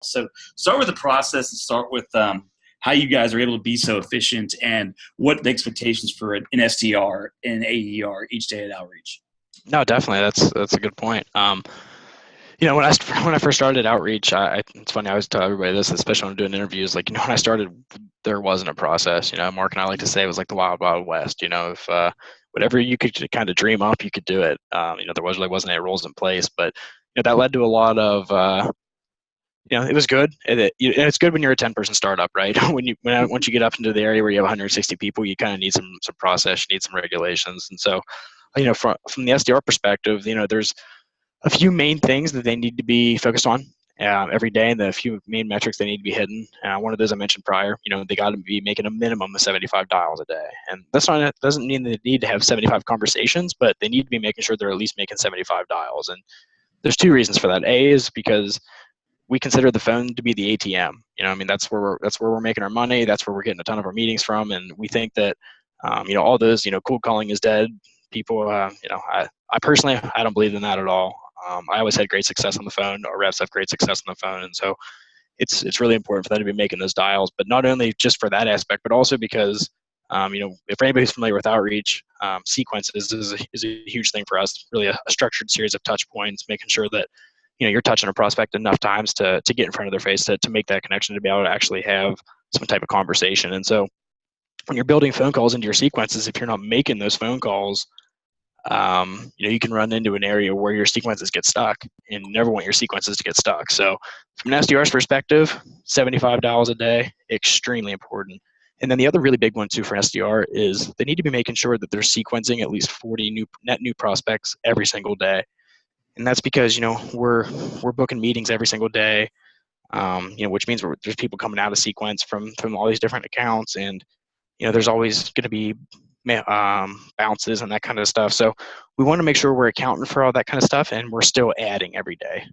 So start with the process and start with how you guys are able to be so efficient and what the expectations for an SDR and AER each day at Outreach. No, definitely. That's a good point. When I first started Outreach, it's funny. I always tell everybody this, especially when I'm doing interviews. Like, when I started, there wasn't a process. Mark and I like to say it was like the wild, wild west. If whatever you could kind of dream up, you could do it. Wasn't any rules in place, but that led to a lot of it was good. It's good when you're a 10-person startup, right? Once you get up into the area where you have 160 people, you kind of need some process, you need some regulations, and so from the SDR perspective, there's a few main things that they need to be focused on every day, and the few main metrics they need to be hitting. One of those I mentioned prior. They got to be making a minimum of 75 dials a day, and doesn't mean they need to have 75 conversations, but they need to be making sure they're at least making 75 dials. And there's two reasons for that. A is because we consider the phone to be the ATM. That's where we're making our money. That's where we're getting a ton of our meetings from, and we think that all those cold calling is dead. People, I personally, I don't believe in that at all. I always had great success on the phone. Our reps have great success on the phone, and so it's really important for them to be making those dials. But not only just for that aspect, but also because if anybody's familiar with Outreach, sequences is a huge thing for us. Really, a structured series of touch points, making sure that you're touching a prospect enough times to get in front of their face to make that connection, to be able to actually have some type of conversation. And so when you're building phone calls into your sequences, if you're not making those phone calls, you can run into an area where your sequences get stuck, and you never want your sequences to get stuck. So from an SDR's perspective, 75 dials a day, extremely important. And then the other really big one too for an SDR is they need to be making sure that they're sequencing at least 40 net new prospects every single day. And that's because, we're booking meetings every single day, which means there's people coming out of sequence from all these different accounts, and there's always going to be bounces and that kind of stuff. So we want to make sure we're accounting for all that kind of stuff, and we're still adding every day.